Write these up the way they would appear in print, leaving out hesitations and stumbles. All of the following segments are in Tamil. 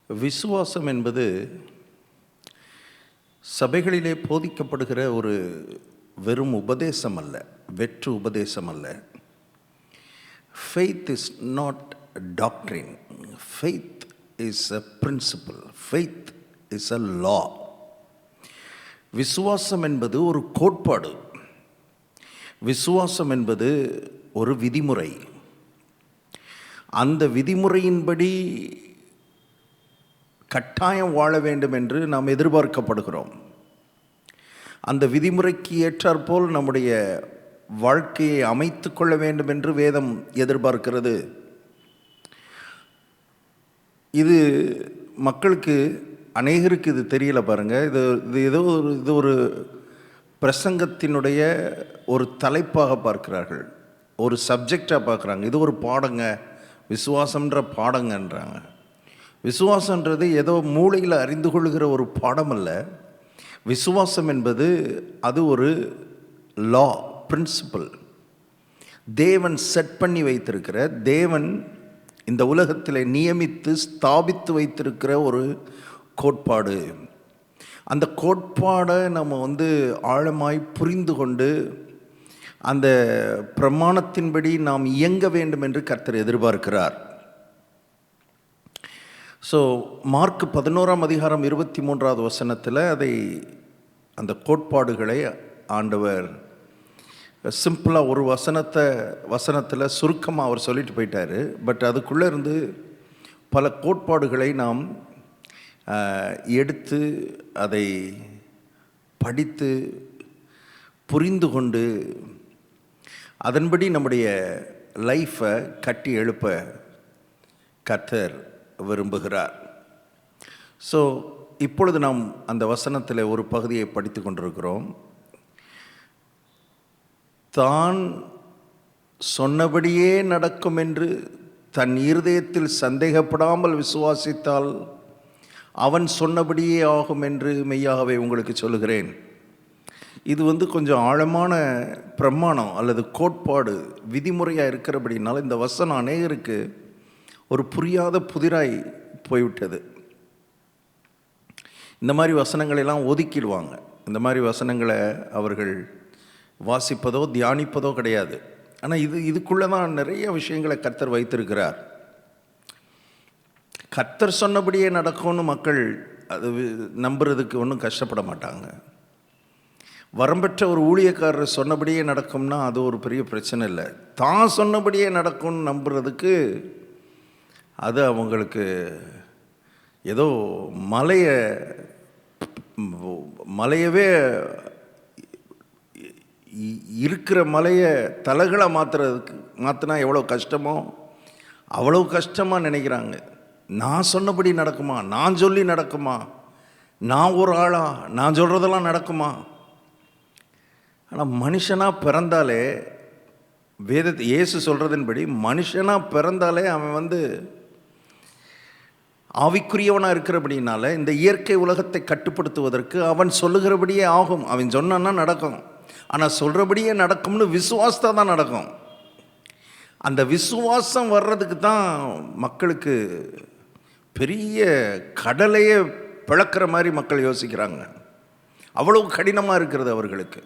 விசுவாசம் என்பது சபைகளிலே போதிக்கப்படுகிற ஒரு வெறும் உபதேசம் அல்ல, வெற்று உபதேசம் அல்ல. Faith is not a doctrine. Faith is a principle. Faith is a law. விசுவாசம் என்பது ஒரு கோட்பாடு. விசுவாசம் என்பது ஒரு விதிமுறை. அந்த விதிமுறையின்படி கட்டாயம் வாழ வேண்டும் என்று நாம் எதிர்பார்க்கப்படுகிறோம். அந்த விதிமுறைக்கு ஏற்றாற்போல் நம்முடைய வாழ்க்கையை அமைத்து கொள்ள வேண்டும் என்று வேதம் எதிர்பார்க்கிறது. இது மக்களுக்கு அநேகருக்கு இது தெரியல பாருங்கள். இது ஒரு பிரசங்கத்தினுடைய ஒரு தலைப்பாக பார்க்கிறார்கள், ஒரு சப்ஜெக்டாக பார்க்குறாங்க. இது ஒரு பாடங்க, விசுவாசம்ன்ற பாடங்கன்றாங்க. விசுவாசன்றது ஏதோ மூளையில் அறிந்து கொள்கிற ஒரு பாடம் அல்ல. விசுவாசம் என்பது அது ஒரு லா, பிரின்சிபல். தேவன் செட் பண்ணி வைத்திருக்கிற, தேவன் இந்த உலகத்தில் நியமித்து ஸ்தாபித்து வைத்திருக்கிற ஒரு கோட்பாடு. அந்த கோட்பாடை நம்ம ஆழமாய் புரிந்து கொண்டு அந்த பிரமாணத்தின்படி நாம் இயங்க வேண்டும் என்று கர்த்தர் எதிர்பார்க்கிறார். ஸோ மார்க் 11:23 அதை அந்த கோட்பாடுகளை ஆண்டவர் சிம்பிளாக ஒரு வசனத்தில் சுருக்கமாக அவர் சொல்லிட்டு போயிட்டார். பட் அதுக்குள்ளே இருந்து பல கோட்பாடுகளை நாம் எடுத்து அதை படித்து புரிந்து கொண்டு அதன்படி நம்முடைய லைஃப்பை கட்டி எழுப்ப கர்த்தர் விரும்புகிறார். ஸோ இப்பொழுது நாம் அந்த வசனத்தில் ஒரு பகுதியை படித்து கொண்டிருக்கிறோம். தான் சொன்னபடியே நடக்கும் என்று தன் இருதயத்தில் சந்தேகப்படாமல் விசுவாசித்தால் அவன் சொன்னபடியே ஆகும் என்று மெய்யாகவே உங்களுக்கு சொல்லுகிறேன். இது கொஞ்சம் ஆழமான பிரமாணம் அல்லது கோட்பாடு, விதிமுறையாக இருக்கிறபடினால இந்த வசனம் அநேகருக்கு ஒரு புரியாத புதிராய் போய்விட்டது. இந்த மாதிரி வசனங்களெல்லாம் ஒதுக்கிடுவாங்க. இந்த மாதிரி வசனங்களை அவர்கள் வாசிப்பதோ தியானிப்பதோ கிடையாது. ஆனால் இதுக்குள்ளே தான் நிறைய விஷயங்களை கர்த்தர் வைத்திருக்கிறார். கர்த்தர் சொன்னபடியே நடக்கும்னு மக்கள் அது நம்புறதுக்கு ஒன்றும் கஷ்டப்பட மாட்டாங்க. வரம்பெற்ற ஒரு ஊழியக்காரர் சொன்னபடியே நடக்கும்னா அது ஒரு பெரிய பிரச்சனை இல்லை. தான் சொன்னபடியே நடக்கும்னு நம்புறதுக்கு அது அவங்களுக்கு ஏதோ மலையவே இருக்கிற மலையை தலைகளாக மாற்றினா எவ்வளோ கஷ்டமோ அவ்வளோ கஷ்டமாக நினைக்கிறாங்க. நான் சொன்னபடி நடக்குமா, நான் சொல்லி நடக்குமா, நான் ஒரு ஆளா, நான் சொல்கிறதெல்லாம் நடக்குமா? ஆனால் மனுஷனாக பிறந்தாலே இயேசு சொல்கிறதின்படி மனுஷனாக பிறந்தாலே அவன் ஆவிக்குரியவனாக இருக்கிறபடினால இந்த இயற்கை உலகத்தை கட்டுப்படுத்துவதற்கு அவன் சொல்லுகிறபடியே ஆகும். அவன் சொன்னான்னா நடக்கும். ஆனால் சொல்கிறபடியே நடக்கும்னு விசுவாசத்தான் தான் நடக்கும். அந்த விசுவாசம் வர்றதுக்கு தான் மக்களுக்கு பெரிய கடலையே பிளக்கிற மாதிரி மக்கள் யோசிக்கிறாங்க. அவ்வளவு கடினமாக இருக்கிறது அவர்களுக்கு.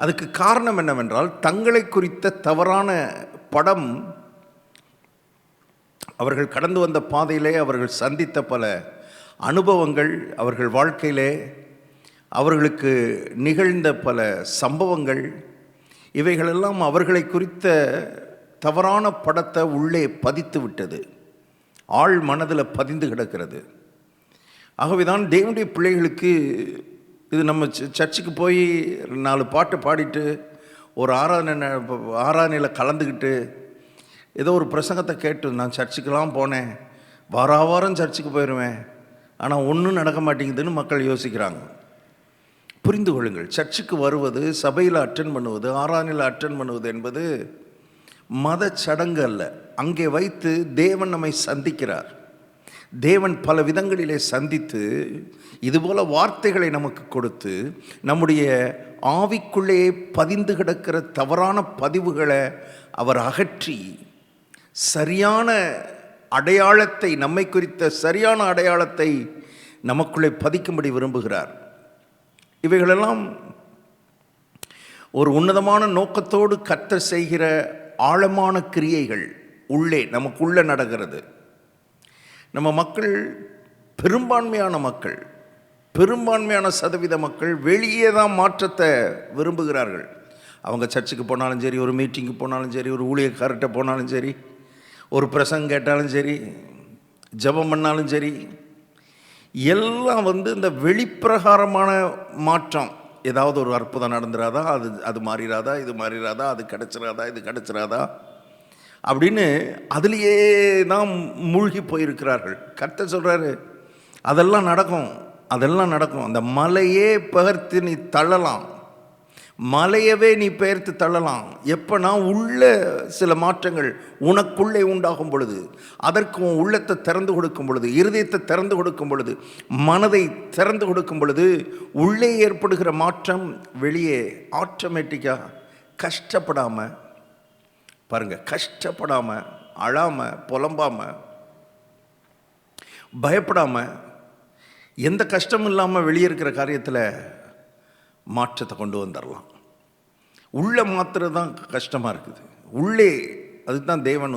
அதுக்கு காரணம் என்னவென்றால் தங்களை குறித்த தவறான படம், அவர்கள் கடந்து வந்த பாதையிலே அவர்கள் சந்தித்த பல அனுபவங்கள், அவர்கள் வாழ்க்கையிலே அவர்களுக்கு நிகழ்ந்த பல சம்பவங்கள், இவைகளெல்லாம் அவர்களை குறித்த தவறான படத்தை உள்ளே பதித்து விட்டது, ஆழ் மனதில் பதிந்து கிடக்கிறது. ஆகவேதான் தேவனுடைய பிள்ளைகளுக்கு இது நம்ம சர்ச்சுக்கு போய் 4 பாட்டு பாடிட்டு ஒரு ஆராதனையில் கலந்துக்கிட்டு ஏதோ ஒரு பிரசங்கத்தை கேட்டு நான் சர்ச்சுக்கெல்லாம் போனேன், வாரம் சர்ச்சுக்கு போயிடுவேன், ஆனால் ஒன்றும் நடக்க மாட்டேங்குதுன்னு மக்கள் யோசிக்கிறாங்க. புரிந்து கொள்ளுங்கள், சர்ச்சுக்கு வருவது, சபையில் அட்டென்ட் பண்ணுவது, ஆராதனையில் அட்டென்ட் பண்ணுவது என்பது மத சடங்கு அல்ல. அங்கே வைத்து தேவன் நம்மை சந்திக்கிறார். தேவன் பல விதங்களிலே சந்தித்து இதுபோல வார்த்தைகளை நமக்கு கொடுத்து நம்முடைய ஆவிக்குள்ளே பதிந்து கிடக்கிற தவறான பதிவுகளை அவர் அகற்றி சரியான அடையாளத்தை, நம்மை குறித்த சரியான அடையாளத்தை நமக்குள்ளே பதிக்கும்படி விரும்புகிறார். இவைகளெல்லாம் ஒரு உன்னதமான நோக்கத்தோடு கர்த்தர் செய்கிற ஆழமான கிரியைகள் உள்ளே நமக்குள்ளே நடக்கிறது. நம்ம மக்கள், பெரும்பான்மையான சதவீத மக்கள் வெளியே தான் மாற்றத்தை விரும்புகிறார்கள். அவங்க சர்ச்சுக்கு போனாலும் சரி, ஒரு மீட்டிங்கு போனாலும் சரி, ஒரு ஊழியக்காரர்கிட்ட போனாலும் சரி, ஒரு பிரசங்கம் கேட்டாலும் சரி, ஜெபம் பண்ணாலும் சரி, எல்லாம் இந்த வெளிப்பிரகாரமான மாற்றம். ஏதாவது ஒரு அற்புதம் நடந்துடாதா, அது மாறிடாதா, இது மாறிடாதா, அது கிடச்சிடாதா, இது கிடச்சிடாதா அப்படின்னு அதுலேயே தான் மூழ்கி போயிருக்கிறார்கள். கர்த்தர் சொல்கிறாரு, அதெல்லாம் நடக்கும். அந்த மலையே பெயர்த்து நீ தள்ளலாம், மலையவே நீ பெயர்த்து தள்ளலாம். எப்போனா உள்ள சில மாற்றங்கள் உனக்குள்ளே உண்டாகும் பொழுது, அதற்கு உன் உள்ளத்தை திறந்து கொடுக்கும் பொழுது, இருதயத்தை திறந்து கொடுக்கும் பொழுது, மனதை திறந்து கொடுக்கும் பொழுது, உள்ளே ஏற்படுகிற மாற்றம் வெளியே ஆட்டோமேட்டிக்காக கஷ்டப்படாமல் பாருங்கள், கஷ்டப்படாமல், அழாமல், புலம்பாமல், பயப்படாமல், எந்த கஷ்டமும் இல்லாமல் வெளியே இருக்கிற காரியத்தில் மாற்றத்தை கொண்டு வந்துடலாம். உள்ளே மாத்திரம் தான் கஷ்டமாக இருக்குது. உள்ளே அதுக்கு தான் தேவன்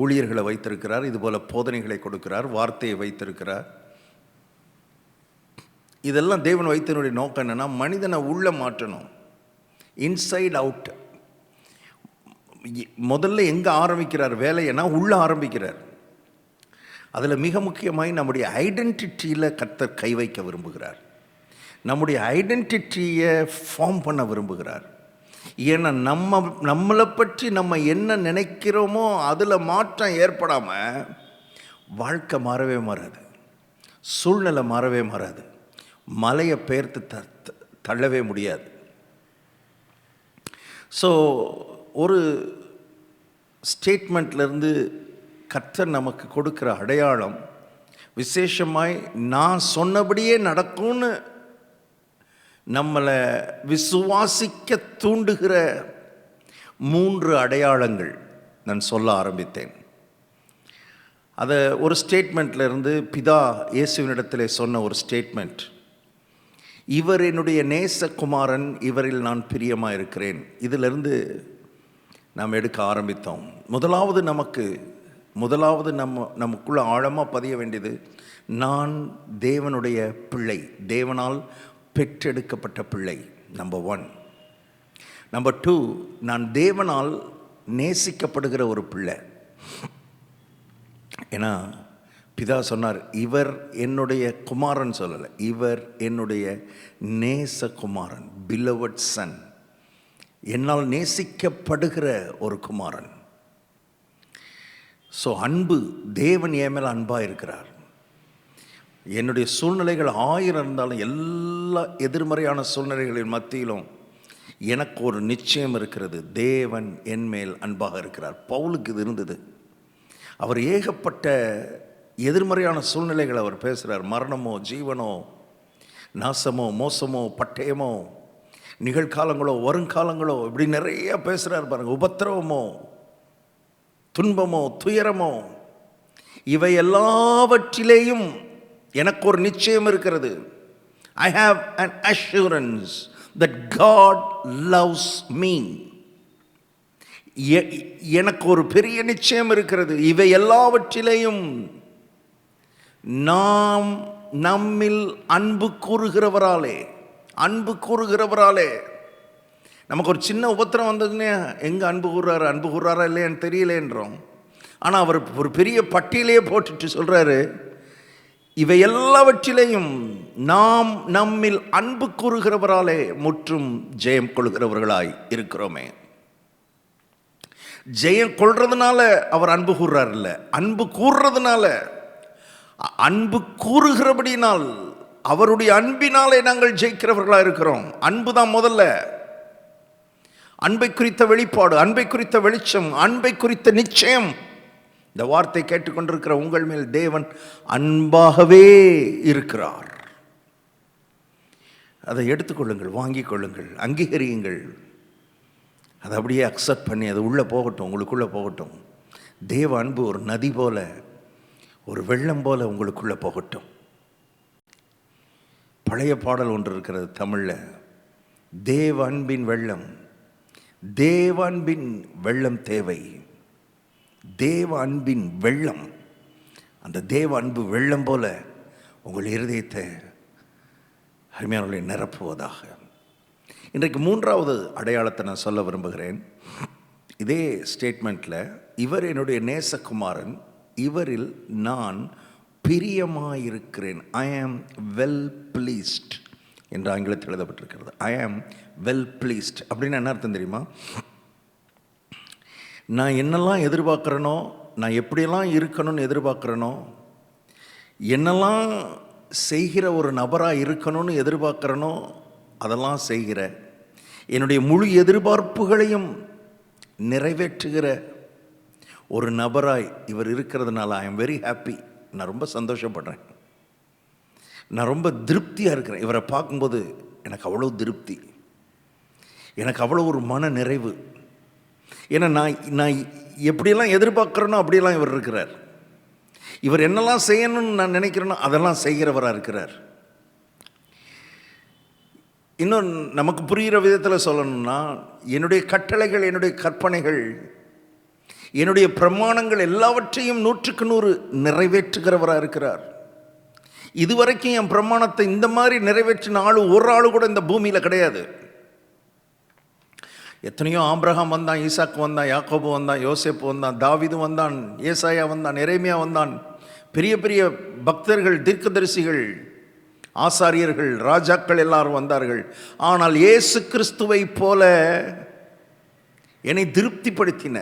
ஊழியர்களை வைத்திருக்கிறார், இதுபோல் போதனைகளை கொடுக்கிறார், வார்த்தையை வைத்திருக்கிறார். இதெல்லாம் தேவன் வைத்தனுடைய நோக்கம் என்னென்னா, மனிதனை உள்ளே மாற்றணும், இன்சைட் அவுட். முதல்ல எங்கே ஆரம்பிக்கிறார் வேலைன்னா உள்ளே ஆரம்பிக்கிறார். அதில் மிக முக்கியமாய் நம்முடைய ஐடென்டிட்டியில் கர்த்தர் கை வைக்க விரும்புகிறார். நம்முடைய ஐடென்டிட்டியை ஃபார்ம் பண்ண விரும்புகிறார். ஏன்னா நம்மளை பற்றி நம்ம என்ன நினைக்கிறோமோ அதில் மாற்றம் ஏற்படாமல் வாழ்க்கை மாறவே மாறாது, சூழ்நிலை மாறவே மாறாது, மலையை பெயர்த்து தள்ளவே முடியாது. ஸோ ஒரு ஸ்டேட்மெண்ட்லேருந்து கர்த்தர் நமக்கு கொடுக்குற அடையாளம் விசேஷமாய் நான் சொன்னபடியே நடக்கும்னு நம்மளை விசுவாசிக்க தூண்டுகிற 3 அடையாளங்கள் நான் சொல்ல ஆரம்பித்தேன். அதை ஒரு ஸ்டேட்மெண்ட்லேருந்து பிதா இயேசுவினிடத்தில் சொன்ன ஒரு ஸ்டேட்மெண்ட், இவர் என்னுடைய நேசகுமாரன், இவரில் நான் பிரியமாக இருக்கிறேன். இதிலிருந்து நாம் எடுக்க ஆரம்பித்தோம். முதலாவது நமக்குள்ள ஆழமாக பதிய வேண்டியது, நான் தேவனுடைய பிள்ளை, தேவனால் பெற்றெடுக்கப்பட்ட பிள்ளை. நம்பர் 1. நம்பர் 2, நான் தேவனால் நேசிக்கப்படுகிற ஒரு பிள்ளை. ஏன்னா பிதா சொன்னார், இவர் என்னுடைய குமாரன் சொல்லலை, இவர் என்னுடைய நேசகுமாரன், பிலவட் சன், என்னால் நேசிக்கப்படுகிற ஒரு குமாரன். ஸோ அன்பு, தேவன் என் மேலே அன்பாக இருக்கிறார். என்னுடைய சூழ்நிலைகள் 1000 இருந்தாலும், எல்லா எதிர்மறையான சூழ்நிலைகளின் மத்தியிலும் எனக்கு ஒரு நிச்சயம் இருக்கிறது, தேவன் என் மேல் அன்பாக இருக்கிறார். பவுலுக்கு இது இருந்தது. அவர் ஏகப்பட்ட எதிர்மறையான சூழ்நிலைகள் அவர் பேசுகிறார். மரணமோ, ஜீவனோ, நாசமோ, மோசமோ, பட்டயமோ, நிகழ்காலங்களோ, வருங்காலங்களோ, இப்படி நிறைய பேசுகிறார் பாருங்கள். உபத்திரவமோ, துன்பமோ, துயரமோ, இவை எல்லாவற்றிலேயும் எனக்கு ஒரு நிச்சயம் இருக்கிறது. I have an assurance that God loves me. எனக்கு ஒரு பெரிய நிச்சயம் இருக்கிறது. இவை எல்லாவற்றிலேயும் நாம் நம்மில் அன்பு கூறுகிறவராலே நமக்கு ஒரு சின்ன உபத்திரம் வந்ததுன்னே எங்கே அன்பு கூறுறாரா இல்லையான்னு தெரியலேன்றோம். ஆனால் அவர் ஒரு பெரிய பட்டியலையே போட்டுட்டு சொல்கிறாரு, இவை எல்லாவற்றிலேயும் நாம் நம்மில் அன்பு கூறுகிறவராலே முற்றும் ஜெயம் கொள்கிறவர்களாய் இருக்கிறோமே. ஜெயம் கொள்றதுனால அவர் அன்பு கூறுறார் இல்லை, அன்பு கூறுறதுனால, அன்பு கூறுகிறபடினால், அவருடைய அன்பினாலே நாங்கள் ஜெயிக்கிறவர்களாக இருக்கிறோம். அன்பு தான் முதல்ல. அன்பை குறித்த வெளிப்பாடு, அன்பை குறித்த வெளிச்சம், அன்பை குறித்த நிச்சயம். இந்த வார்த்தை கேட்டுக்கொண்டிருக்கிற உங்கள் மேல் தேவன் அன்பாகவே இருக்கிறார். அதை எடுத்துக்கொள்ளுங்கள், வாங்கிக் கொள்ளுங்கள், அங்கீகரியுங்கள். அதை அப்படியே அக்செப்ட் பண்ணி அது உள்ளே போகட்டும், உங்களுக்குள்ளே போகட்டும். தேவ அன்பு ஒரு நதி போல, ஒரு வெள்ளம் போல உங்களுக்குள்ளே போகட்டும். பழைய பாடல் ஒன்று இருக்கிறது தமிழில், தேவ அன்பின் வெள்ளம், தேவ அன்பின் வெள்ளம் தேவை. தேவ அன்பின் வெள்ளம், அந்த தேவ அன்பு வெள்ளம் போல உங்கள் இருதயத்தை அருமையானவர்களை நிரப்புவதாக. இன்றைக்கு மூன்றாவது அடையாளத்தை நான் சொல்ல விரும்புகிறேன். இதே ஸ்டேட்மெண்ட்டில், இவர் என்னுடைய நேசகுமாரன், இவரில் நான் பிரியமாயிருக்கிறேன். ஐ ஆம் வெல் ப்ளீஸ்ட் என்று ஆங்கிலத்தில் எழுதப்பட்டிருக்கிறது. ஐ ஆம் வெல் ப்ளீஸ்ட் அப்படின்னு என்ன அர்த்தம் தெரியுமா? நான் என்னெல்லாம் எதிர்பார்க்குறேனோ, நான் எப்படியெல்லாம் இருக்கணும்னு எதிர்பார்க்குறேனோ, என்னெல்லாம் செய்கிற ஒரு நபராக இருக்கணும்னு எதிர்பார்க்குறேனோ அதெல்லாம் செய்கிற, என்னுடைய முழு எதிர்பார்ப்புகளையும் நிறைவேற்றுகிற ஒரு நபராய் இவர் இருக்கிறதுனால ஐ எம் வெரி ஹாப்பி. நான் ரொம்ப சந்தோஷப்படுறேன், நான் ரொம்ப திருப்தியாக இருக்கிறேன். இவரை பார்க்கும்போது எனக்கு அவ்வளோ திருப்தி, எனக்கு அவ்வளோ ஒரு மன நிறைவு. ஏன்னா நான் எப்படியெல்லாம் எதிர்பார்க்குறேனோ அப்படியெல்லாம் இவர் இருக்கிறார். இவர் என்னெல்லாம் செய்யணும்னு நான் நினைக்கிறேனோ அதெல்லாம் செய்கிறவராக இருக்கிறார். இன்னும் நமக்கு புரிகிற விதத்தில் சொல்லணும்னா, என்னுடைய கட்டளைகள், என்னுடைய கற்பனைகள், என்னுடைய பிரமாணங்கள் எல்லாவற்றையும் 100க்கு 100 நிறைவேற்றுகிறவராக இருக்கிறார். இதுவரைக்கும் என் பிரமாணத்தை இந்த மாதிரி நிறைவேற்றின ஒரு ஆள் கூட இந்த பூமியில் கிடையாது. எத்தனையோ ஆபிரகாம் வந்தான், ஈசாக்கு வந்தான், யாக்கோபு வந்தான், யோசேப்பு வந்தான், தாவீது வந்தான், ஏசாயா வந்தான், எரேமியா வந்தான், பெரிய பெரிய பக்தர்கள், தீர்க்கதரிசிகள், ஆசாரியர்கள், ராஜாக்கள் எல்லாரும் வந்தார்கள். ஆனால் இயேசு கிறிஸ்துவை போல என்னை திருப்திப்படுத்தின,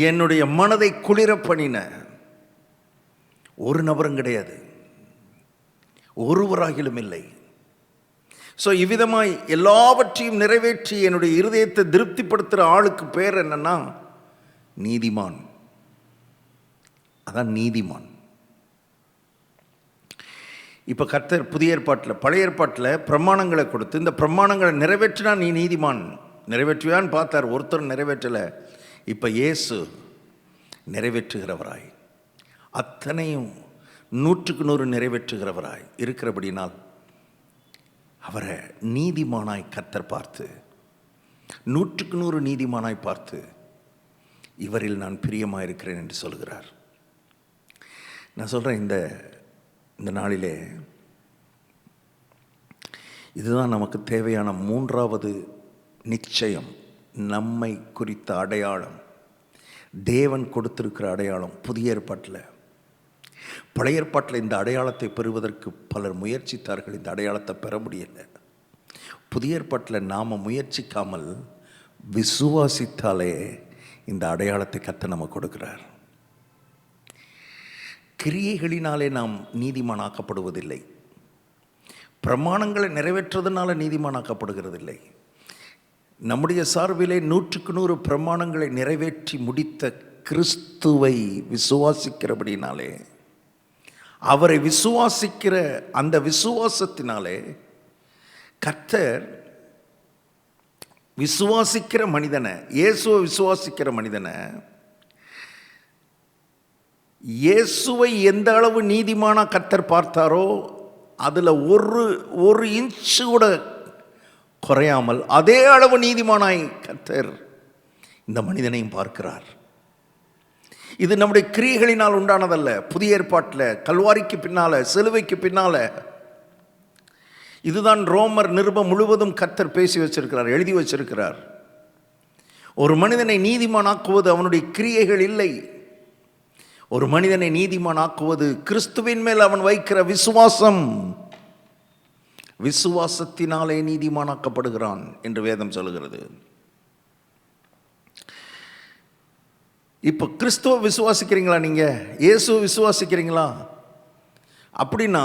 என்னுடைய மனதை குளிர பண்ணின ஒரு நபரும் கிடையாது, ஒருவராகிலும் இல்லை. ஸோ இவ்விதமாய் எல்லாவற்றையும் நிறைவேற்றி என்னுடைய இருதயத்தை திருப்திப்படுத்துகிற ஆளுக்கு பேர் என்னன்னா நீதிமான். அதான் நீதிமான். இப்போ கர்த்தர் புதிய ஏற்பாட்டில், பழைய ஏற்பாட்டில் பிரமாணங்களை கொடுத்து, இந்த பிரமாணங்களை நிறைவேற்றினா நீ நீதிமான், நிறைவேற்றுவான்னு பார்த்தார், ஒருத்தர் நிறைவேற்றலை. இப்போ இயேசு நிறைவேற்றுகிறவராய், அத்தனையும் 100க்கு 100 நிறைவேற்றுகிறவராய் இருக்கிறபடினால் அவரை நீதிமானாய் கர்த்தர் பார்த்து, 100க்கு 100 நீதிமானாய் பார்த்து, இவரில் நான் பிரியமாக இருக்கிறேன் என்று சொல்கிறார். நான் சொல்கிறேன், இந்த நாளிலே இதுதான் நமக்கு தேவையான மூன்றாவது நிச்சயம், நம்மை குறித்த அடையாளம், தேவன் கொடுத்திருக்கிற அடையாளம். புதிய ஏற்பாட்டில், பழைய ஏற்பாட்டில் இந்த அடையாளத்தை பெறுவதற்கு பலர் முயற்சித்தார்கள், இந்த அடையாளத்தை பெற முடியலை. புதிய ஏற்பாட்டில் நாம் முயற்சிக்காமல் விசுவாசித்தாலே இந்த அடையாளத்தை கர்த்தர் நமக்கு கொடுக்கிறார். கிரியைகளினாலே நாம் நீதிமானாக்கப்படுவதில்லை, பிரமாணங்களை நிறைவேற்றுவதனால நீதிமானாக்கப்படுகிறதில்லை. நம்முடைய சார்பிலே 100க்கு 100 பிரமாணங்களை நிறைவேற்றி முடித்த கிறிஸ்துவை விசுவாசிக்கிறபடினாலே, அவரை விசுவாசிக்கிற அந்த விசுவாசத்தினாலே கர்த்தர் விசுவாசிக்கிற மனிதனை, இயேசுவை விசுவாசிக்கிற மனிதனை, இயேசுவை எந்த அளவு நீதிமானா கர்த்தர் பார்த்தாரோ அதில் ஒரு இன்ச்சு கூட குறையாமல் அதே அளவு நீதிமானாய் கர்த்தர் இந்த மனிதனையும் பார்க்கிறார். இது நம்முடைய கிரியைகளினால் உண்டானதல்ல. புதிய ஏற்பாட்டில் கல்வாரிக்கு பின்னால், சிலுவைக்கு பின்னால், இதுதான் ரோமர் நிருபம் முழுவதும் கர்த்தர் பேசி வச்சிருக்கிறார், எழுதி வச்சிருக்கிறார். ஒரு மனிதனை நீதிமானாக்குவது அவனுடைய கிரியைகள் இல்லை. ஒரு மனிதனை நீதிமானாக்குவது கிறிஸ்துவின் மேல் அவன் வைக்கிற விசுவாசம். விசுவாசத்தினாலே நீதிமானாக்கப்படுகிறான் என்று வேதம் சொல்கிறது. இப்போ கிறிஸ்துவ விசுவாசிக்கிறீங்களா? நீங்கள் இயேசுவை விசுவாசிக்கிறீங்களா? அப்படின்னா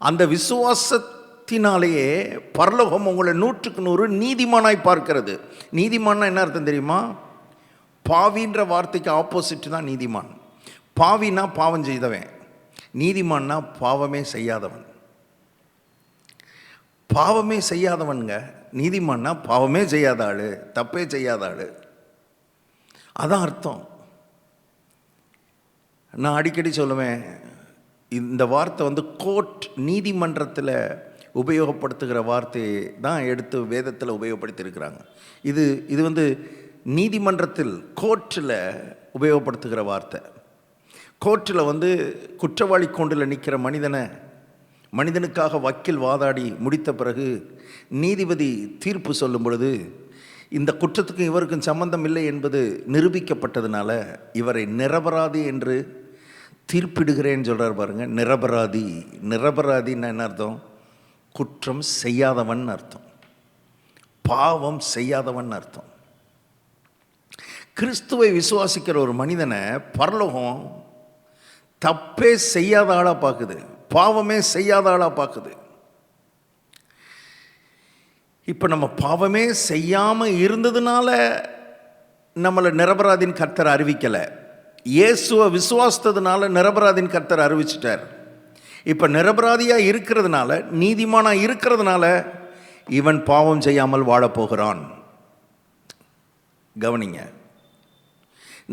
அந்த விசுவாசத்தினாலேயே பரலோகம் உங்களை 100க்கு 100 நீதிமானாய் பார்க்கிறது. நீதிமான்னா என்ன அர்த்தம் தெரியுமா? பாவின்ற வார்த்தைக்கு ஆப்போசிட் தான் நீதிமான். பாவினா பாவம் செய்தவன், நீதிமான்னா பாவமே செய்யாதவன். பாவமே செய்யாதவனுங்க நீதிமான்னா, பாவமே செய்யாத ஆள், தப்பே செய்யாத ஆள். அதான் அர்த்தம். நான் அடிக்கடி சொல்லுவேன், இந்த வார்த்தை கோர்ட், நீதிமன்றத்தில் உபயோகப்படுத்துகிற வார்த்தையை தான் எடுத்து வேதத்தில் உபயோகப்படுத்தியிருக்கிறாங்க. இது நீதிமன்றத்தில், கோர்ட்டில் உபயோகப்படுத்துகிற வார்த்தை. கோர்ட்டில் குற்றவாளி கூண்டில் நிற்கிற மனிதனுக்காக வக்கீல் வாதாடி முடித்த பிறகு நீதிபதி தீர்ப்பு சொல்லும் பொழுது, இந்த குற்றத்துக்கும் இவருக்கும் சம்பந்தம் இல்லை என்பது நிரூபிக்கப்பட்டதுனால இவரை நிரபராதி என்று தீர்ப்பிடுகிறேன்னு சொல்கிறார் பாருங்க. நிரபராதின்னா என்ன அர்த்தம்? குற்றம் செய்யாதவன் அர்த்தம், பாவம் செய்யாதவன் அர்த்தம். கிறிஸ்துவை விசுவாசிக்கிற ஒரு மனிதனை பரலோகம் தப்பே செய்யாத ஆளாக பார்க்குது, பாவமே செய்யாத ஆளாக பார்க்குது. இப்போ நம்ம பாவமே செய்யாமல் இருந்ததுனால நம்மளை நிரபராதின் கர்த்தர் அறிவிக்கலை. இயேசுவை விசுவாசித்ததுனால நிரபராதின் கர்த்தர் அறிவிச்சிட்டார். இப்போ நிரபராதியாக இருக்கிறதுனால, நீதிமானாக இருக்கிறதுனால இவன் பாவம் செய்யாமல் வாழப்போகிறான். கவனிங்க,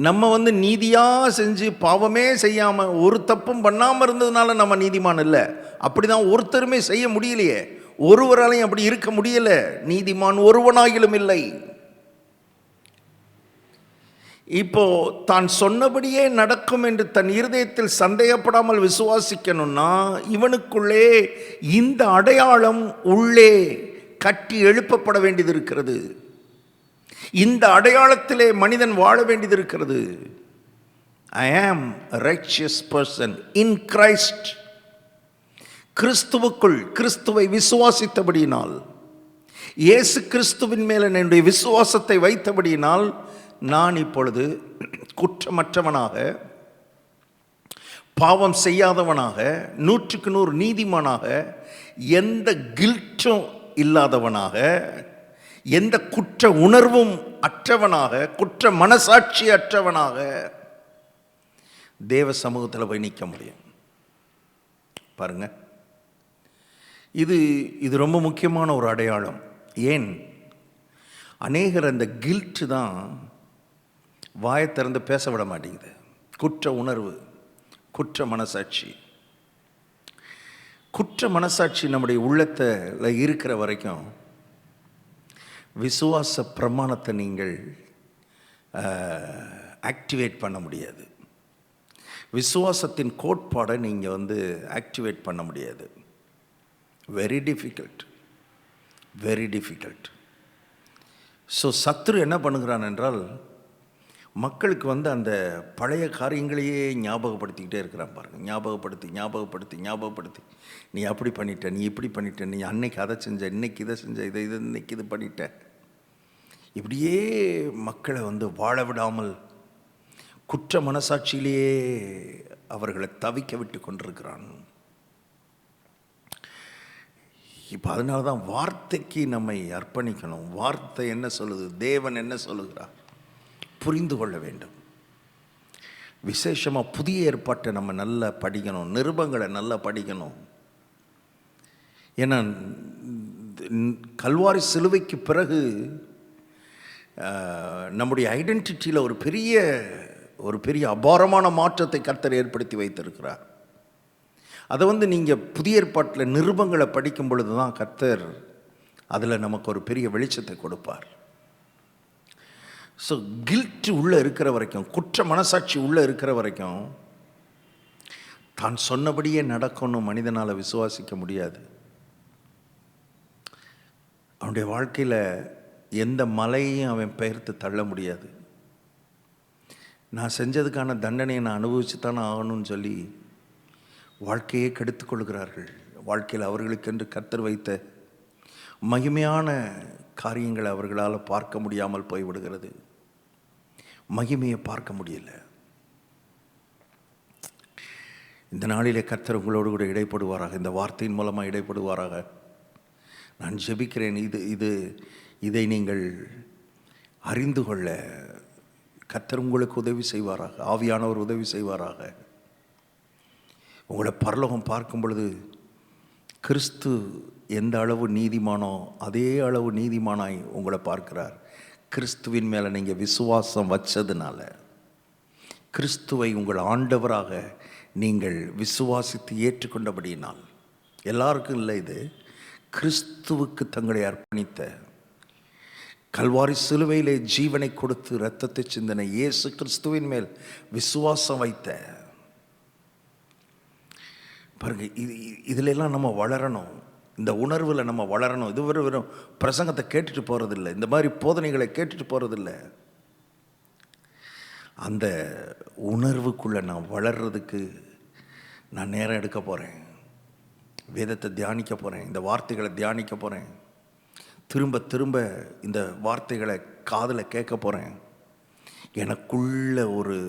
நம்ம நீதியாக செஞ்சு பாவமே செய்யாமல் ஒரு தப்பும் பண்ணாமல் இருந்ததுனால நம்ம நீதிமான் இல்லை. அப்படி தான் ஒருத்தருமே செய்ய முடியலையே, ஒருவராலையும் அப்படி இருக்க முடியலை. நீதிமான் ஒருவனாகிலும் இல்லை. இப்போ தான் சொன்னபடியே நடக்கும் என்று தன் இருதயத்தில் சந்தேகப்படாமல் விசுவாசிக்கணும்னா இவனுக்குள்ளே இந்த அடையாளம் உள்ளே கட்டி எழுப்பப்பட வேண்டியது இருக்கிறது. இந்த அடையாளத்திலே மனிதன் வாழ வேண்டியது இருக்கிறது. I am a righteous person in Christ. கிறிஸ்துவுக்குள், கிறிஸ்துவை விசுவாசித்தபடியினால், இயேசு கிறிஸ்துவின் மேல் என்னுடைய விசுவாசத்தை வைத்தபடியினால் நான் இப்பொழுது குற்றமற்றவனாக, பாவம் செய்யாதவனாக, 100க்கு 100 நீதிமானாக, எந்த கில்ட்டும் இல்லாதவனாக, எந்த குற்ற உணர்வும் அற்றவனாக, குற்ற மனசாட்சி அற்றவனாக தேவ சமூகத்தில் போய் நிற்க முடியும். பாருங்க, இது ரொம்ப முக்கியமான ஒரு அடையாளம். ஏன்? அநேகர் அந்த கில்ட்டு தான் வாயை திறந்து பேச விட மாட்டேங்குது. குற்ற உணர்வு, குற்ற மனசாட்சி. குற்ற மனசாட்சி நம்முடைய உள்ளத்தில் இருக்கிற வரைக்கும் விசுவாச பிரமாணத்தை நீங்கள் ஆக்டிவேட் பண்ண முடியாது. விசுவாசத்தின் கோட்பாடை நீங்கள் ஆக்டிவேட் பண்ண முடியாது. Very difficult, very difficult. So சத்ரு என்ன பண்ணுகிறான் என்றால், மக்களுக்கு அந்த பழைய காரியங்களையே ஞாபகப்படுத்திக்கிட்டே இருக்கிறான் பாருங்க. ஞாபகப்படுத்தி நீ அப்படி பண்ணிட்ட, நீ இப்படி பண்ணிட்ட, நீ அன்னைக்கு அதை செஞ்ச, இன்னைக்கு இதை செஞ்ச, இன்னைக்கு இது பண்ணிட்ட. இப்படியே மக்களை வாழ விடாமல் குற்ற மனசாட்சியிலேயே அவர்களை தவிக்க விட்டு கொண்டிருக்கிறான். இப்போ அதனால தான் வார்த்தைக்கு நம்மை அர்ப்பணிக்கணும். வார்த்தை என்ன சொல்லுது, தேவன் என்ன சொல்லுகிறார் புரிந்து கொள்ள வேண்டும். விசேஷமாக புதிய ஏற்பாட்டை நம்ம நல்லா படிக்கணும், நிருபங்களை நல்லா படிக்கணும். ஏன்னா கல்வாரி சிலுவைக்கு பிறகு நம்முடைய ஐடென்டிட்டியில் ஒரு பெரிய அபாரமான மாற்றத்தை கர்த்தர் ஏற்படுத்தி வைத்திருக்கிறார். அதை நீங்கள் புதிய ஏற்பாட்டில் நிருபங்களை படிக்கும் பொழுது தான் கர்த்தர் அதில் நமக்கு ஒரு பெரிய வெளிச்சத்தை கொடுப்பார். ஸோ கில்ட் உள்ளே இருக்கிற வரைக்கும், குற்ற மனசாட்சி உள்ளே இருக்கிற வரைக்கும் தான் சொன்னபடியே நடக்கணும் மனிதனால் விசுவாசிக்க முடியாது. அவனுடைய வாழ்க்கையில் எந்த மலையையும் அவன் பெயர்த்து தள்ள முடியாது. நான் செஞ்சதுக்கான தண்டனையை நான் அனுபவிச்சு தானே ஆகணும்னு சொல்லி வாழ்க்கையே கெடுத்து கொள்கிறார்கள். வாழ்க்கையில் அவர்களுக்கென்று கர்த்தர் வைத்த மகிமையான காரியங்களை அவர்களால் பார்க்க முடியாமல் போய்விடுகிறது. மகிமையை பார்க்க முடியல. இந்த நாளிலே கர்த்தர் உங்களோடு கூட இடைப்படுவாராக, இந்த வார்த்தையின் மூலமாக இடைப்படுவாராக. நான் ஜெபிக்கிறேன். இதை நீங்கள் அறிந்து கொள்ள கர்த்தர் உங்களுக்கு உதவி செய்வாராக, ஆவியானவர் உதவி செய்வாராக. உங்களை பரலோகம் பார்க்கும் பொழுது கிறிஸ்து எந்த அளவு நீதிமானோ அதே அளவு நீதிமானாய் உங்களை பார்க்கிறார். கிறிஸ்துவின் மேலே நீங்கள் விசுவாசம் வச்சதுனால, கிறிஸ்துவை உங்கள் ஆண்டவராக நீங்கள் விசுவாசித்து ஏற்றுக்கொண்டபடியினால், எல்லாருக்கும் இல்லை, இது கிறிஸ்துவுக்கு தங்களை அர்ப்பணித்த, கல்வாரி சிலுவையிலே ஜீவனை கொடுத்து இரத்தத்தை சிந்தனை இயேசு கிறிஸ்துவின் மேல் விசுவாசம் வைத்த பாருங்க. இதிலெல்லாம் நம்ம வளரணும், இந்த உணர்வில் நம்ம வளரணும். இது வெறும் பிரசங்கத்தை கேட்டுட்டு போகிறதில்லை, இந்த மாதிரி போதனைகளை கேட்டுட்டு போகிறதில்லை. அந்த உணர்வுக்குள்ளே நான் வளர்றதுக்கு நான் நேரம் எடுக்க போகிறேன். வேதத்தை தியானிக்க போகிறேன், இந்த வார்த்தைகளை தியானிக்க போகிறேன், திரும்ப திரும்ப இந்த வார்த்தைகளை காதில் கேட்க போகிறேன். எனக்குள்ள ஒரு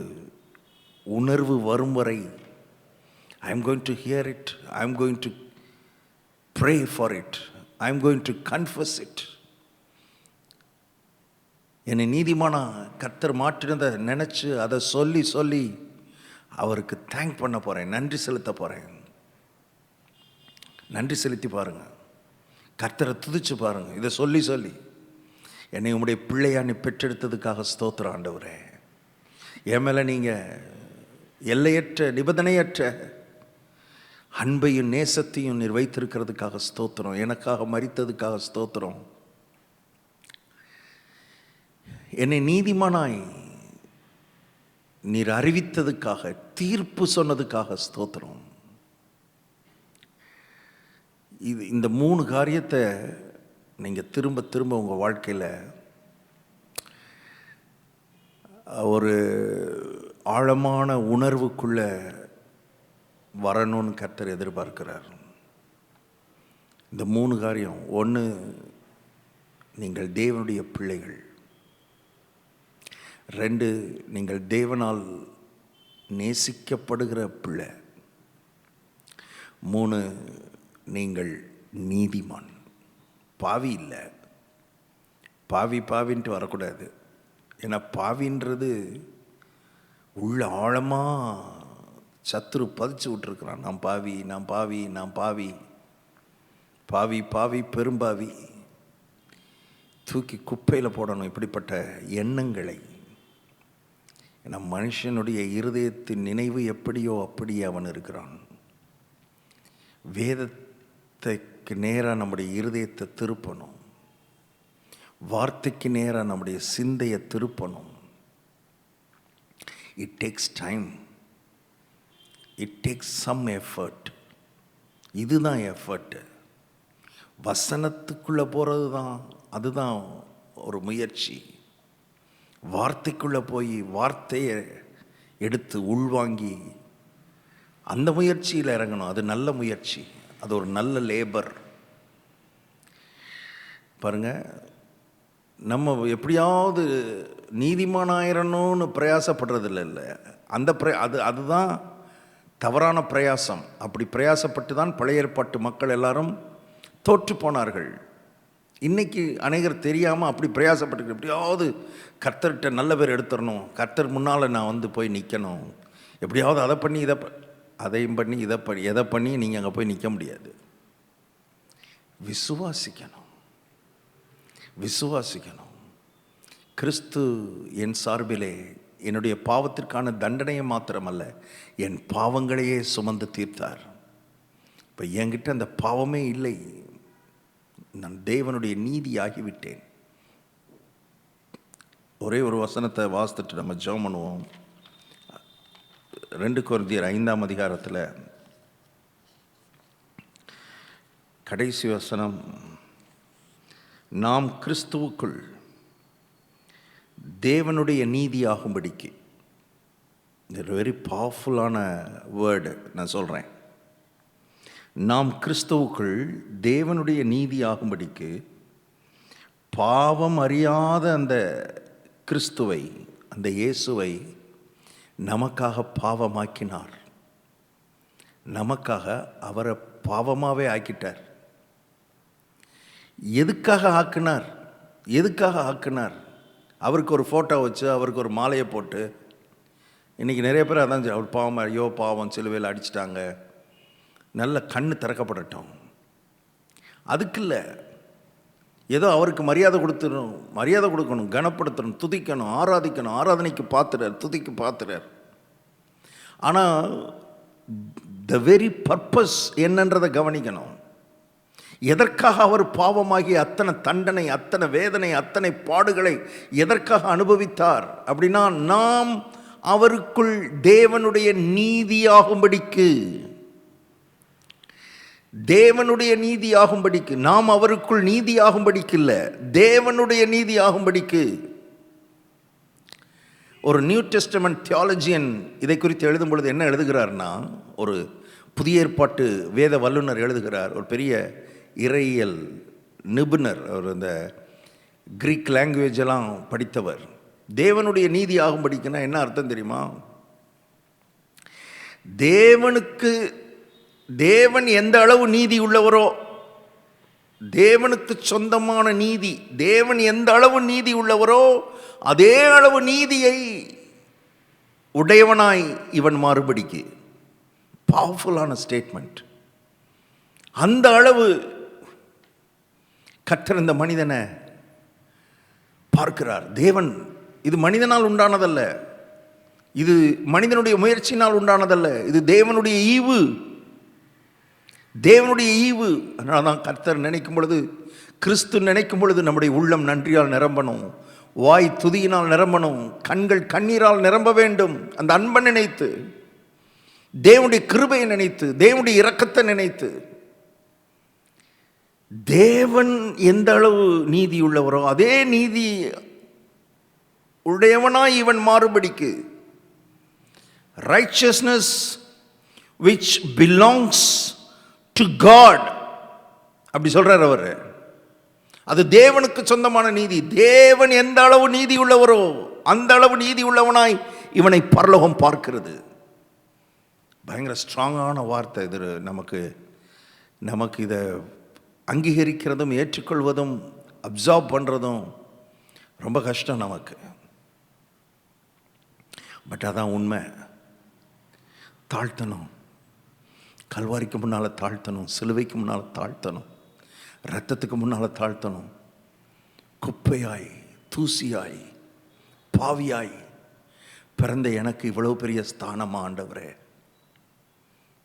உணர்வு வரும் வரை I am going to hear it, I am going to pray for it, I am going to confess it. என்னை நீதிமானா கர்த்தர் மாற்றினதை நினச்சி அதை சொல்லி சொல்லி அவருக்கு தேங்க் பண்ண போகிறேன், நன்றி செலுத்த போகிறேன். நன்றி செலுத்தி பாருங்கள், கர்த்தரை துதிச்சு பாருங்கள். இதை சொல்லி சொல்லி என்னை உம்முடைய பிள்ளையா நீ பெற்றெடுத்ததுக்காக ஸ்தோத்திரம் ஆண்டவரே. என் மேலே நீங்கள் எல்லையற்ற நிபந்தனையற்ற அன்பையும் நேசத்தையும் நீர் வைத்திருக்கிறதுக்காக ஸ்தோத்திரம். எனக்காக மரித்ததுக்காக ஸ்தோத்திரம். என்னை நீதிமானாய் நீர் அறிவித்ததுக்காக, தீர்ப்பு சொன்னதுக்காக ஸ்தோத்திரம். இந்த 3 காரியத்தை நீங்கள் திரும்ப திரும்ப உங்கள் வாழ்க்கையில் ஒரு ஆழமான உணர்வுக்குள்ளே வரணும்னு கர்த்தர் எதிர்பார்க்கிறார். இந்த 3 காரியம். 1, நீங்கள் தேவனுடைய பிள்ளைகள். 2, நீங்கள் தேவனால் நேசிக்கப்படுகிற பிள்ளை. 3, நீங்கள் நீதிமான். பாவி இல்லை. பாவின்ட்டு வரக்கூடாது. ஏன்னா பாவின்றது உள்ள ஆழமாக சத்துரு பதிச்சு விட்டுருக்குறான். நான் பாவி, நான் பாவி, நான் பாவி, பாவி பாவி பெரும்பாவி, தூக்கி குப்பையில் போடணும் இப்படிப்பட்ட எண்ணங்களை. ஏன்னா மனுஷனுடைய இருதயத்தின் நினைவு எப்படியோ அப்படியே அவன் இருக்கிறான். வேதத்துக்கு நேராக நம்முடைய இருதயத்தை திருப்பணும், வார்த்தைக்கு நேராக நம்முடைய சிந்தையை திருப்பணும். It takes time, it takes some effort. இதுதான் எஃபர்ட்டு. வசனத்துக்குள்ளே போகிறது தான், அதுதான் ஒரு முயற்சி. வார்த்தைக்குள்ளே போய் வார்த்தையை எடுத்து உள்வாங்கி அந்த முயற்சியில் இறங்கணும். அது நல்ல முயற்சி, அது ஒரு நல்ல லேபர். பாருங்கள், நம்ம எப்படியாவது நீதிமானாயிரணும்னு பிரயாசப்படுறதில்ல. இல்லை, அந்த அதுதான் தவறான பிரயாசம். அப்படி பிரயாசப்பட்டு தான் பழைய ஏற்பாட்டு மக்கள் எல்லாரும் தோற்று போனார்கள். இன்றைக்கி அநேகர் தெரியாமல் அப்படி பிரயாசப்பட்டு எப்படியாவது கர்த்தர்கிட்ட நல்ல பேர் எடுத்துடணும், கர்த்தர் முன்னால் நான் போய் நிற்கணும், எப்படியாவது அதை பண்ணி அதையும் பண்ணி எதை பண்ணி நீங்கள் அங்கே போய் நிற்க முடியாது. விசுவாசிக்கணும். கிறிஸ்து என் சார்பிலே என்னுடைய பாவத்திற்கான தண்டனையை மாத்திரமல்ல, என் பாவங்களையே சுமந்து தீர்த்தார். இப்போ என்கிட்ட அந்த பாவமே இல்லை, நான் தேவனுடைய நீதி ஆகிவிட்டேன். ஒரே ஒரு வசனத்தை வாசித்துட்டு நம்ம ஜெபம் பண்ணுவோம். 2 கொரிந்தியர் 5ஆம் அதிகாரத்தில் கடைசி வசனம், நாம் கிறிஸ்துவுக்குள் தேவனுடைய நீதி ஆகும்படிக்கு. வெரி பவர்ஃபுல்லான வேர்டு நான் சொல்கிறேன். நாம் கிறிஸ்துவுக்குள் தேவனுடைய நீதி ஆகும்படிக்கு பாவம் அறியாத அந்த கிறிஸ்துவை, அந்த இயேசுவை நமக்காக பாவமாக்கினார். நமக்காக அவரை பாவமாகவே ஆக்கிட்டார். எதுக்காக ஆக்கினார்? அவருக்கு ஒரு ஃபோட்டோ வச்சு, அவருக்கு ஒரு மாலையை போட்டு, இன்றைக்கி நிறைய பேர் அதான், அவர் பாவம், ஐயோ பாவம், சிலுவையில் அடிச்சிட்டாங்க, நல்ல கண்ணு திறக்கப்படட்டும். அதுக்கு இல்லை, ஏதோ அவருக்கு மரியாதை கொடுக்கணும், கனப்படுத்தணும், துதிக்கணும், ஆராதிக்கணும், ஆராதனைக்கு பாத்திரர், துதிக்கு பாத்திரர். ஆனால் த வெரி பர்பஸ் என்னன்றதை கவனிக்கணும். எதற்காக அவர் பாவமாகி அத்தனை தண்டனை, அத்தனை வேதனை, அத்தனை பாடுகளை எதற்காக அனுபவித்தார் அப்படின்னா, நாம் அவருக்குள் தேவனுடைய நீதியாகும்படிக்கு, தேவனுடைய நீதியாகும்படிக்கு, நாம் அவருக்குள் நீதியாகும்படிக்கு இல்லை, தேவனுடைய நீதியாகும்படிக்கு. ஒரு நியூ டெஸ்டமெண்ட் தியாலஜியன் இதை குறித்து எழுதும் பொழுது என்ன எழுதுகிறார்னா, ஒரு புதிய ஏற்பாட்டு வேத வல்லுனர் எழுதுகிறார், ஒரு பெரிய இறையியல் நிபுணர், அவர் இந்த கிரீக் லாங்குவேஜ் எல்லாம் படித்தவர். தேவனுடைய நீதி ஆகும்படிக்குன்னா என்ன அர்த்தம் தெரியுமா? தேவன் எந்த அளவு நீதி உள்ளவரோ, தேவனுக்கு சொந்தமான நீதி, தேவன் எந்த அளவு நீதி உள்ளவரோ அதே அளவு நீதியை உடையவனாய் இவன் மாறுபடிக்கு. பவர்ஃபுல்லான ஸ்டேட்மெண்ட். அந்த அளவு கர்த்தர் இந்த மனிதனை பார்க்கிறார். தேவன், இது மனிதனால் உண்டானதல்ல, இது மனிதனுடைய முயற்சியினால் உண்டானதல்ல, இது தேவனுடைய ஈவு, தேவனுடைய ஈவு. அதனால தான் கர்த்தர் நினைக்கும் பொழுது, கிறிஸ்து நினைக்கும் பொழுது நம்முடைய உள்ளம் நன்றியால் நிரம்பணும், வாய் துதியினால் நிரம்பணும், கண்கள் கண்ணீரால் நிரம்ப வேண்டும். அந்த அன்பை நினைத்து, தேவனுடைய கிருபையை நினைத்து, தேவனுடைய இரக்கத்தை நினைத்து, தேவன் எந்த அளவு நீதி உள்ளவரோ அதே நீதி உடையவனாய் இவன் மாறுபடிக்கு. righteousness which belongs to God அப்படி சொல்றார் அவர். அது தேவனுக்கு சொந்தமான நீதி. தேவன் எந்த அளவு நீதி உள்ளவரோ அந்த அளவு நீதி உள்ளவனாய் இவனை பரலோகம் பார்க்கிறது. பயங்கர ஸ்ட்ராங்கான வார்த்தை இது. நமக்கு இதை அங்கீகரிக்கிறதும் ஏற்றுக்கொள்வதும் அப்சார்ப் பண்ணுறதும் ரொம்ப கஷ்டம் நமக்கு. பட் அதான் உண்மை. தாழ்த்தணும், கல்வாரிக்கு முன்னால் தாழ்த்தணும், சிலுவைக்கு முன்னால் தாழ்த்தணும், இரத்தத்துக்கு முன்னால் தாழ்த்தணும். குப்பையாய், தூசியாய், பாவியாய் பிறந்த எனக்கு இவ்வளோ பெரிய ஸ்தானமா ஆண்டவரே?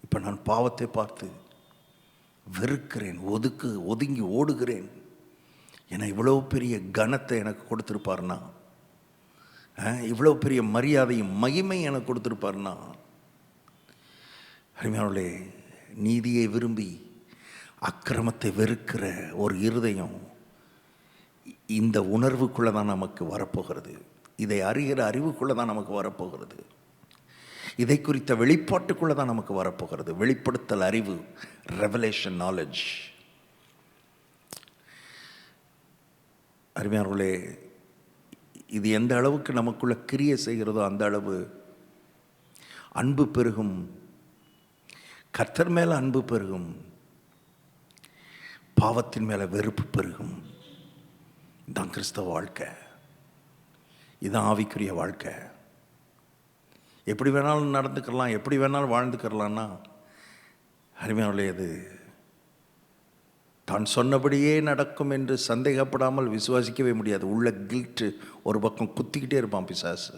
இப்போ நான் பாவத்தை பார்த்து வெறுக்கிறேன், ஒதுங்கி ஓடுகிறேன். ஏன்னா இவ்வளோ பெரிய கனத்தை எனக்கு கொடுத்துருப்பார்னா, இவ்வளோ பெரிய மரியாதையும் மகிமையும் எனக்கு கொடுத்துருப்பார்னா. அருமையானவர்களே, நீதியை விரும்பி அக்கிரமத்தை வெறுக்கிற ஒரு இருதயம் இந்த உணர்வுக்குள்ளே தான் நமக்கு வரப்போகிறது. இதை அறிகிற அறிவுக்குள்ளே தான் நமக்கு வரப்போகிறது. இதை குறித்த வெளிப்பாட்டுக்குள்ளே தான் நமக்கு வரப்போகிறது. வெளிப்படுத்தல் அறிவு, ரெவலேஷன் நாலேஜ். அருமையானவர்களே, இது எந்த அளவுக்கு நமக்குள்ள கிரியை செய்கிறதோ அந்த அளவு அன்பு பெருகும், கர்த்தர் மேலே அன்பு பெருகும், பாவத்தின் மேலே வெறுப்பு பெருகும். இதுதான் கிறிஸ்தவ வாழ்க்கை, இதுதான் ஆவிக்குரிய வாழ்க்கை. எப்படி வேணாலும் நடந்துக்கலாம், எப்படி வேணாலும் வாழ்ந்துக்கிறலான்னா, அருமையானவர்களே, அது தான் சொன்னபடியே நடக்கும் என்று சந்தேகப்படாமல் விசுவாசிக்கவே முடியாது. உள்ள கில்ட்டு ஒரு பக்கம் குத்திக்கிட்டே இருப்பான் பிசாசு.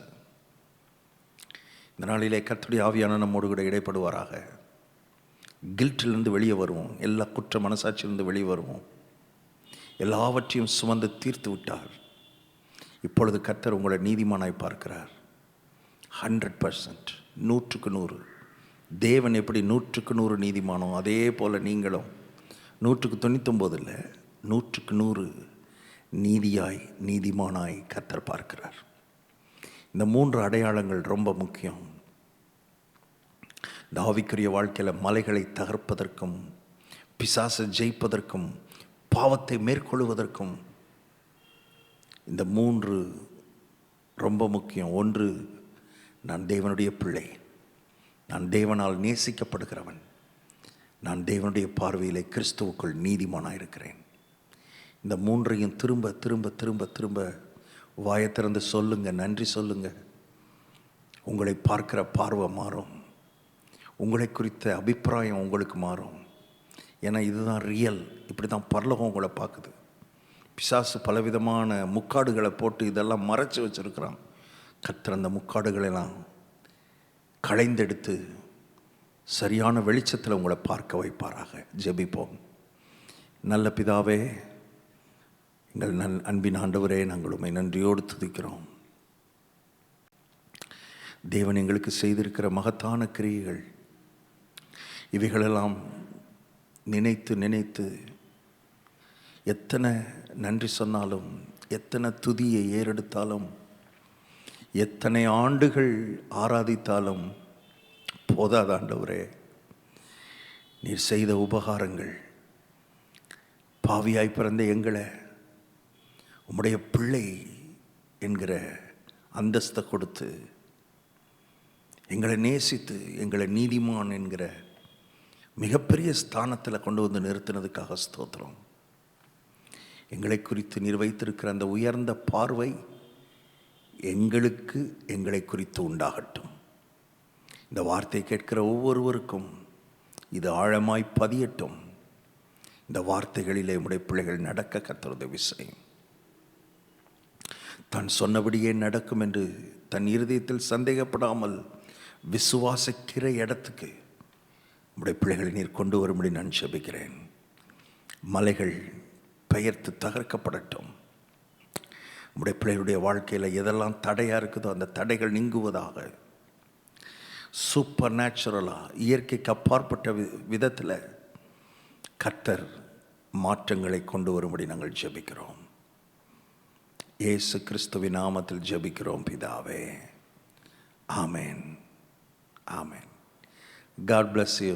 இந்த நாளிலே கர்த்தருடைய ஆவியான நம்மோடு கூட இடைப்படுவாராக. கில்ட்டிலிருந்து வெளியே வருவோம், எல்லா குற்ற மனசாட்சியிலிருந்து வெளியே வருவோம். எல்லாவற்றையும் சுமந்து தீர்த்து விட்டார். இப்பொழுது கர்த்தர் உங்களை நீதிமானாய் பார்க்கிறார். 100%, 100%. தேவன் எப்படி 100% நீதிமானோ அதே போல் நீங்களும் 199 இல்லை, 100% நீதியாய் நீதிமானாய் கர்த்தர் பார்க்கிறார். இந்த 3 அடையாளங்கள் ரொம்ப முக்கியம். இந்த ஆவிக்குரிய வாழ்க்கையில் மலைகளை தகர்ப்பதற்கும், பிசாசை ஜெயிப்பதற்கும், பாவத்தை மேற்கொள்வதற்கும் இந்த 3 ரொம்ப முக்கியம். 1, நான் தேவனுடைய பிள்ளை, நான் தேவனால் நேசிக்கப்படுகிறவன், நான் தேவனுடைய பார்வையிலே கிறிஸ்துவுக்குள் நீதிமானாக இருக்கிறேன். இந்த 3ஐயும் திரும்ப திரும்ப திரும்ப திரும்ப வாயை திறந்து சொல்லுங்கள், நன்றி சொல்லுங்கள். உங்களை பார்க்கிற பார்வை மாறும், உங்களை குறித்த அபிப்பிராயம் உங்களுக்கு மாறும். ஏன்னா இதுதான் ரியல். இப்படி தான் பரலோகம் உங்களை பார்க்குது. பிசாசு பலவிதமான முக்காடுகளை போட்டு இதெல்லாம் மறைச்சி வச்சுருக்கிறான். கர்த்தர் அந்த முக்காடுகளெல்லாம் களைந்தெடுத்து சரியான வெளிச்சத்தில் உங்களை பார்க்க வைப்பாராக. ஜெபிப்போம். நல்ல பிதாவே, எங்கள் அன்பின் ஆண்டவரே, நாங்கள் உம்மை நன்றியோடு துதிக்கிறோம். தேவன் எங்களுக்கு செய்திருக்கிற மகத்தான கிரியைகள் இவைகளெல்லாம் நினைத்து நினைத்து எத்தனை நன்றி சொன்னாலும், எத்தனை துதியை ஏறெடுத்தாலும், எத்தனை ஆண்டுகள் ஆராதித்தாலும் போதாத ஆண்டவரே. நீர் செய்த உபகாரங்கள், பாவியாய் பிறந்த எங்களை உம்முடைய பிள்ளை என்கிற அந்தஸ்தை கொடுத்து, எங்களை நேசித்து எங்களை நீதிமான் என்கிற மிகப்பெரிய ஸ்தானத்தில் கொண்டு வந்து நிறுத்தினதுக்காக ஸ்தோத்திரம். எங்களை குறித்து நீர் வைத்திருக்கிற அந்த உயர்ந்த பார்வை எங்களை குறித்து உண்டாகட்டும். இந்த வார்த்தை கேட்கிற ஒவ்வொருவருக்கும் இது ஆழமாய் பதியட்டும். இந்த வார்த்தைகளிலே உம்முடைய பிள்ளைகள் நடக்க கர்த்தர் உதவி செய்யும். தான் சொன்னபடியே நடக்கும் என்று தன் இருதயத்தில் சந்தேகப்படாமல் விசுவாசிக்கிற இடத்துக்கு உம்முடைய பிள்ளைகளை நீர் கொண்டு வரும்படி நான் ஜெபிக்கிறேன். மலைகள் பெயர்த்து தகர்க்கப்படட்டும். உம்முடைய பிள்ளைகளுடைய வாழ்க்கையில் எதெல்லாம் தடையாக இருக்குதோ அந்த தடைகள் நீங்குவதாக. சூப்பர் நேச்சுரலாக, இயற்கைக்கு அப்பாற்பட்ட விதத்தில் கர்த்தர் மாற்றங்களை கொண்டு வரும்படி நாங்கள் ஜெபிக்கிறோம். இயேசு கிறிஸ்துவின் நாமத்தில் ஜெபிக்கிறோம் பிதாவே. ஆமென். ஆமென். God bless you.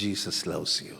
Jesus loves you.